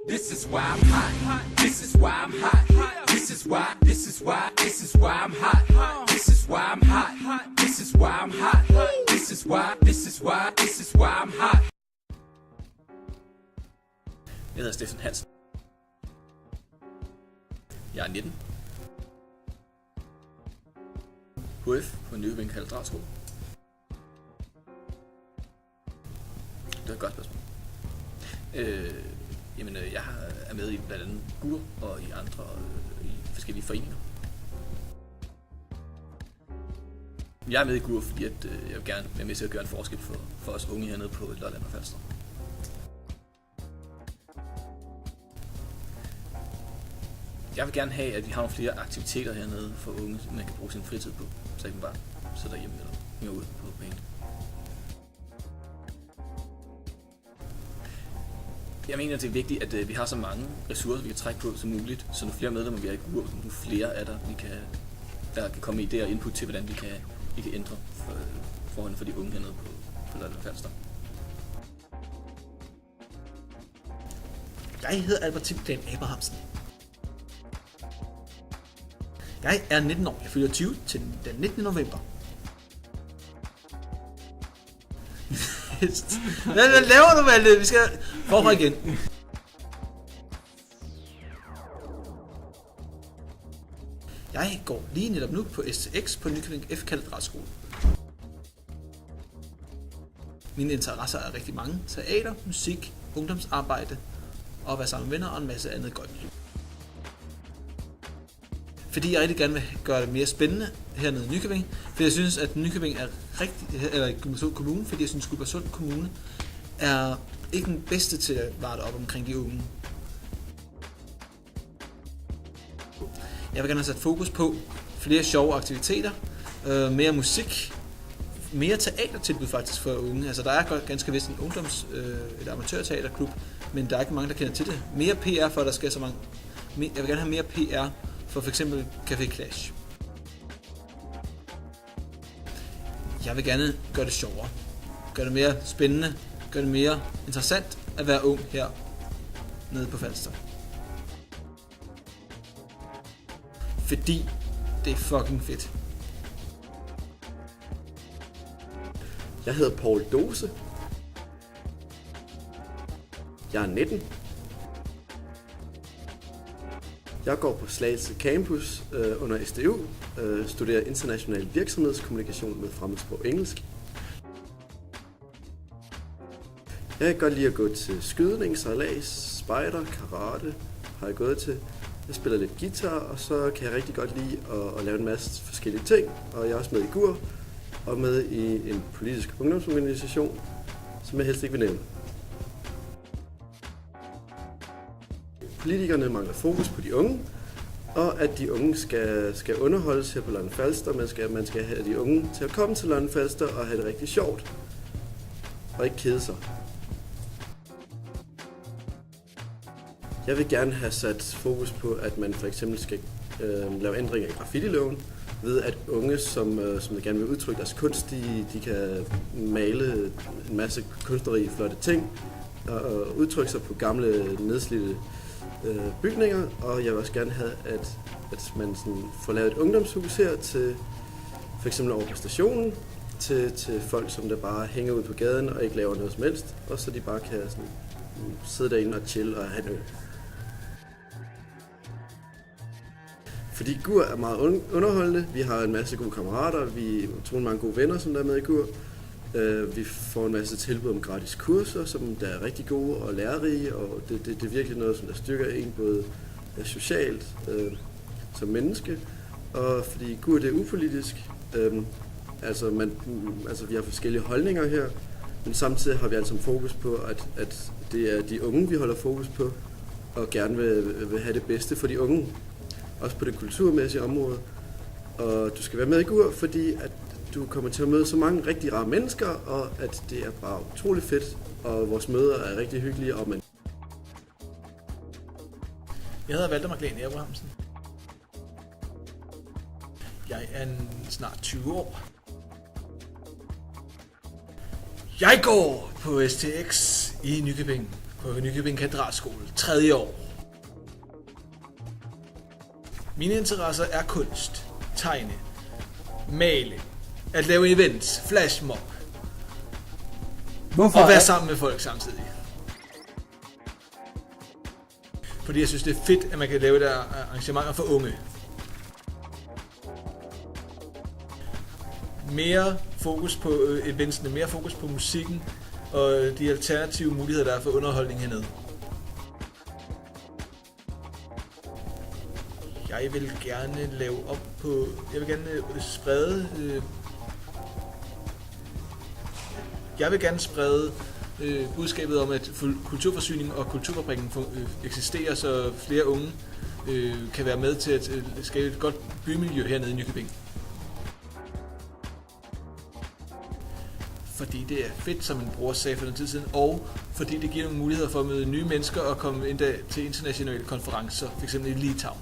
This is why I'm hot. This is why I'm hot. This is why I'm hot. This is why I'm hot. This is why I'm hot. This is why I'm hot. Jeg hedder Steffen Hansen. Jeg er 19. HF på Nykøbing Katedralskole. Det er et godt spørgsmål. Jeg er med i blandt andet GUR og i andre i forskellige foreninger. Jeg er med i GUR, fordi jeg vil gerne være med til at gøre en forskel for os unge hernede på Lolland og Falster. Jeg vil gerne have, at vi har nogle flere aktiviteter hernede for unge, man kan bruge sin fritid på, så ikke man bare sidder hjemme eller hænger ud på banen. Jeg mener, at det er vigtigt, at vi har så mange ressourcer, vi kan trække på som muligt, så nu flere medlemmer vi har i GUR, nu flere er der kan komme idéer og input til, hvordan vi kan ændre forholdene for de unge hernede på Lolland og Falster. Jeg hedder Albert Tim Abrahamsen. Jeg er 19 år. Jeg fylder 20 til den 19. november. Hvad laver du, Malte? Vi skal forfra igen. Jeg går lige netop nu på STX på Nykøbing F. Katedralskole. Mine interesser er rigtig mange. Teater, musik, ungdomsarbejde og at være sammen med venner og en masse andet godt. Fordi jeg rigtig gerne vil gøre det mere spændende hernede i Nykøbing. Fordi jeg synes, at Nykøbing er Guldborgsund Kommune, fordi jeg synes, at Guldborgsund Kommune er ikke den bedste til at varte op omkring de unge. Jeg vil gerne have sat fokus på flere sjove aktiviteter, mere musik, mere teatertilbud faktisk for unge. Altså der er ganske vist en et amatørteaterklub, men der er ikke mange, der kender til det. Mere PR for, at der skal så mange. Jeg vil gerne have mere PR for f.eks. Café Clash. Jeg vil gerne gøre det sjovere, gøre det mere spændende, gøre det mere interessant at være ung her nede på Falster. Fordi det er fucking fedt. Jeg hedder Paul Dose. Jeg er 19. Jeg går på Slagelse Campus under SDU, studerer international virksomhedskommunikation med fremmedsprog engelsk. Jeg kan godt lide at gå til skydning, sejlads, spejder, karate har jeg gået til. Jeg spiller lidt guitar, og så kan jeg rigtig godt lide at lave en masse forskellige ting. Og jeg er også med i GUR og med i en politisk ungdomsorganisation, som jeg helst ikke vil nævne. Politikerne mangler fokus på de unge, og at de unge skal underholdes her på Lolland Falster. Man skal have de unge til at komme til Lolland Falster og have det rigtig sjovt, og ikke kede sig. Jeg vil gerne have sat fokus på, at man for eksempel skal lave ændringer i graffiti-loven, ved at unge, som gerne vil udtrykke deres kunst, de kan male en masse kunstneriske flotte ting, og udtrykke sig på gamle, nedslidte bygninger, og jeg vil også gerne have, at man sådan får lavet et ungdomshus her til for eksempel over på stationen, til folk, som der bare hænger ud på gaden og ikke laver noget som helst, og så de bare kan sådan, sidde derinde og chill og have en øl. Fordi GUR er meget underholdende, vi har en masse gode kammerater, vi har mange gode venner, som der er med i GUR. Vi får en masse tilbud om gratis kurser, som der er rigtig gode og lærerige, og det er virkelig noget, som der styrker en både socialt som menneske, og fordi GUR det er upolitisk. Vi har forskellige holdninger her, men samtidig har vi altså fokus på, at det er de unge, vi holder fokus på, og gerne vil have det bedste for de unge, også på det kulturmæssige område. Og du skal være med i GUR, fordi at du kommer til at møde så mange rigtig rare mennesker, og at det er bare utrolig fedt, og vores møder er rigtig hyggelige. Og Jeg hedder Valdemar Glen Abrahamsen. Jeg er snart 20 år. Jeg går på STX i Nykøbing på Nykøbing Katedralskole, 3. år. Mine interesser er kunst, tegne, male, at lave events, flashmob Hvorfor og være er, sammen med folk samtidig. Fordi jeg synes, det er fedt, at man kan lave der arrangementer for unge. Mere fokus på eventsene, mere fokus på musikken og de alternative muligheder, der er for underholdning hernede. Jeg vil gerne lave op på... Jeg vil gerne sprede... Jeg vil gerne sprede budskabet om, at kulturforsyning og kulturfabrikken eksisterer, så flere unge kan være med til at skabe et godt bymiljø hernede i Nykøbing. Fordi det er fedt, som en bror sagde for den tid siden, og fordi det giver nogle muligheder for at møde nye mennesker og komme endda til internationale konferencer, f.eks. i Litauen.